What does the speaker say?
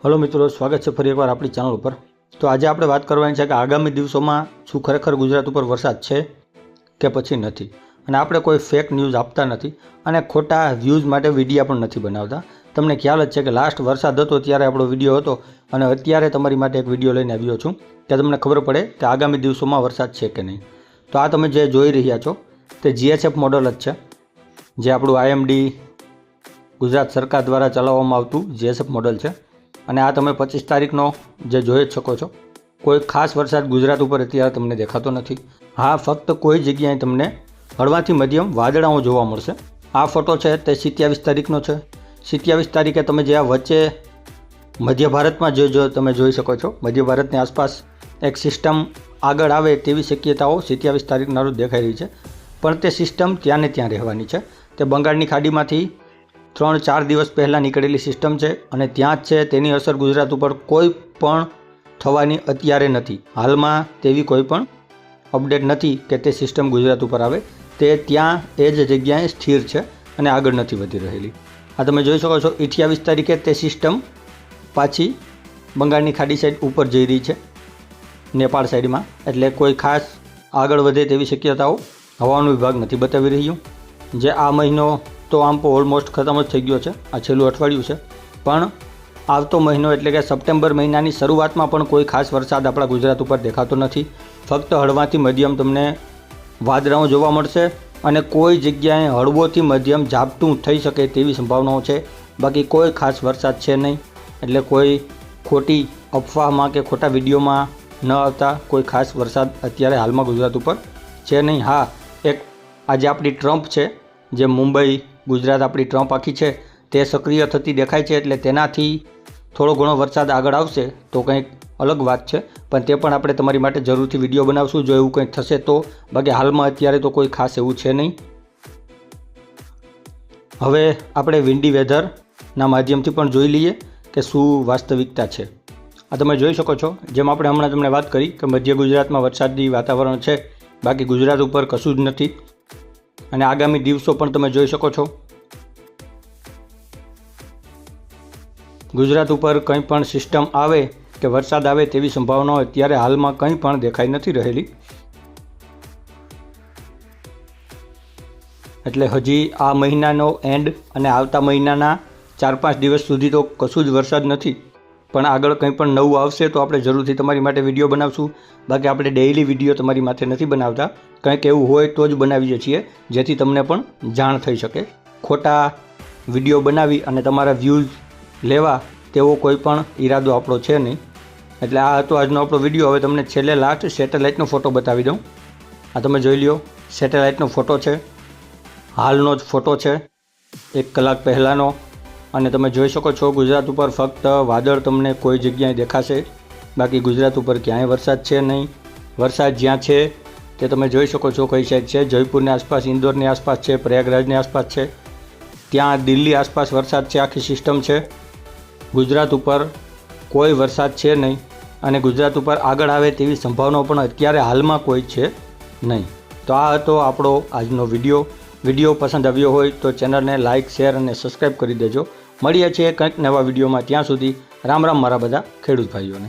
Hello मित्रों, स्वागत है फरी एक बार अपनी चैनल पर। तो आज આપણે વાત કરવાની છે કે આગામી દિવસોમાં શું ખરેખર ગુજરાત ઉપર વરસાદ છે કે પછી નથી। અને આપણે કોઈ ફેક ન્યૂઝ આપતા નથી અને ખોટા વ્યૂઝ માટે વિડિયો પણ નથી બનાવતા। તમને ખ્યાલ જ છે કે લાસ્ટ વરસાદ હતો ત્યારે આપણો વિડિયો હતો અને અત્યારે તમારી માટે એક વિડિયો લઈને આવ્યો છું કે તમને ખબર પડે કે આગામી દિવસોમાં વરસાદ છે કે નહીં। તો આ તમે જે જોઈ રહ્યા છો તે જીએચએફ મોડલ જ છે, જે આપણું આઈએમડી ગુજરાત સરકાર દ્વારા ચલાવવામાં આવતું જીએચએફ મોડલ છે। અને આ તમે 25 તારીખનો જે જોઈ શકો છો, કોઈ ખાસ વરસાદ ગુજરાત ઉપર અત્યારે તમને દેખાતો નથી। હા, ફક્ત કોઈ જગ્યાએ તમને હળવાથી મધ્યમ વાદળાઓ જોવા મળશે। આ ફોટો છે તે 27 તારીખનો છે। 27 તારીખે તમે જે આ વચ્ચે મધ્ય ભારતમાં જો તમે જોઈ શકો છો, મધ્ય ભારતની આસપાસ એક સિસ્ટમ આગળ આવે તેવી શક્યતાઓ 27 તારીખના રોજ દેખાઈ રહી છે। પણ તે સિસ્ટમ ત્યાં ને ત્યાં રહેવાની છે। તે બંગાળની ખાડીમાંથી 3-4 દિવસ પહેલાં નીકળેલી સિસ્ટમ છે અને ત્યાં જ છે। તેની અસર ગુજરાત ઉપર કોઈ પણ થવાની અત્યારે નથી। હાલમાં તેવી કોઈ પણ અપડેટ નથી કે તે સિસ્ટમ ગુજરાત ઉપર આવે। તે ત્યાં એ જ જગ્યાએ સ્થિર છે અને આગળ નથી વધી રહેલી। આ તમે જોઈ શકો છો 28 તારીખે તે સિસ્ટમ પાછી બંગાળની ખાડી સાઈડ ઉપર જઈ રહી છે, નેપાળ સાઈડમાં। એટલે કોઈ ખાસ આગળ વધે તેવી શક્યતાઓ હવામાન વિભાગ નથી બતાવી રહ્યું। જે આ મહિનો તો આમ તો ઓલમોસ્ટ ખતમ જ થઈ ગયો છે, આ છેલ્લું અઠવાડિયું છે। પણ આવતો મહિનો એટલે કે સપ્ટેમ્બર મહિનાની શરૂઆતમાં પણ કોઈ ખાસ વરસાદ આપણા ગુજરાત ઉપર દેખાતો નથી। ફક્ત હળવાથી મધ્યમ તમને વાદળાઓ જોવા મળશે અને કોઈ જગ્યાએ હળવોથી મધ્યમ ઝાપટું થઈ શકે તેવી સંભાવનાઓ છે। બાકી કોઈ ખાસ વરસાદ છે નહીં। એટલે કોઈ ખોટી અફવાહમાં કે ખોટા વિડીયોમાં ન આવતા કોઈ ખાસ વરસાદ અત્યારે હાલમાં ગુજરાત ઉપર છે નહીં। હા, એક આજે આપણી ટ્રમ્પ છે, જે મુંબઈ ગુજરાત આપણી ટ્રમ્પ આખી છે તે સક્રિય થતી દેખાય છે। એટલે તેનાથી થોડો ઘણો વરસાદ આગળ આવશે તો કંઈક અલગ વાત છે, પણ તે પણ આપણે તમારી માટે જરૂરથી વિડીયો બનાવશું જો એવું કંઈક થશે તો। બાકી હાલમાં અત્યારે તો કોઈ ખાસ એવું છે નહીં। હવે આપણે વિન્ડી વેધરના માધ્યમથી પણ જોઈ લઈએ કે શું વાસ્તવિકતા છે। આ તમે જોઈ શકો છો, જેમ આપણે હમણાં તમને વાત કરી કે મધ્ય ગુજરાતમાં વરસાદી વાતાવરણ છે, બાકી ગુજરાત ઉપર કશું જ નથી। અને આગામી દિવસો પણ તમે જોઈ શકો છો, ગુજરાત ઉપર કંઈ પણ સિસ્ટમ આવે કે વરસાદ આવે તેવી સંભાવનાઓ અત્યારે હાલમાં કંઈ પણ દેખાઈ નથી રહેલી। એટલે હજી આ મહિનાનો એન્ડ અને આવતા મહિનાના 4-5 દિવસ સુધી તો કશું જ વરસાદ નથી। પણ આગળ કંઈ પણ નવું આવશે તો આપણે જરૂરથી તમારી માટે વિડીયો બનાવશું। બાકી આપણે ડેઇલી વિડીયો તમારી માટે નથી બનાવતા, કંઈક એવું હોય તો જ બનાવીએ છીએ જેથી તમને પણ જાણ થઈ શકે। ખોટા વિડીયો બનાવી અને તમારા વ્યૂઝ લેવા તેવો કોઈ પણ ઈરાદો આપણો છે નહીં। એટલે આ હતો આજનો આપણો વિડીયો। હવે તમને છેલ્લે લાસ્ટ સેટેલાઇટનો ફોટો બતાવી દઉં। આ તમે જોઈ લ્યો, સેટેલાઇટનો ફોટો છે, હાલનો જ ફોટો છે 1 કલાક પહેલાંનો। અને તમે જોઈ શકો છો ગુજરાત ઉપર ફક્ત વાદળ તમને કોઈ જગ્યાએ દેખાશે, બાકી ગુજરાત ઉપર ક્યાંય વરસાદ છે નહીં। વરસાદ જ્યાં છે તે તમે જોઈ શકો છો કઈ સાઈડ છે, જયપુરની આસપાસ, ઇન્દોરની આસપાસ છે, પ્રયાગરાજની આસપાસ છે, ત્યાં દિલ્હી આસપાસ વરસાદ છે, આખી સિસ્ટમ છે। ગુજરાત ઉપર કોઈ વરસાદ છે નહીં અને ગુજરાત ઉપર આગળ આવે તેવી સંભાવનાઓ પણ અત્યારે હાલમાં કોઈ છે નહીં। તો આ હતો આપણો આજનો વિડીયો પસંદ આવ્યો હોય તો ચેનલને લાઇક, શેર અને સબસ્ક્રાઈબ કરી દેજો। મળીએ છીએ કંઈક નવા વિડીયોમાં। ત્યાં સુધી રામ રામ મારા બધા ખેડૂત ભાઈઓને।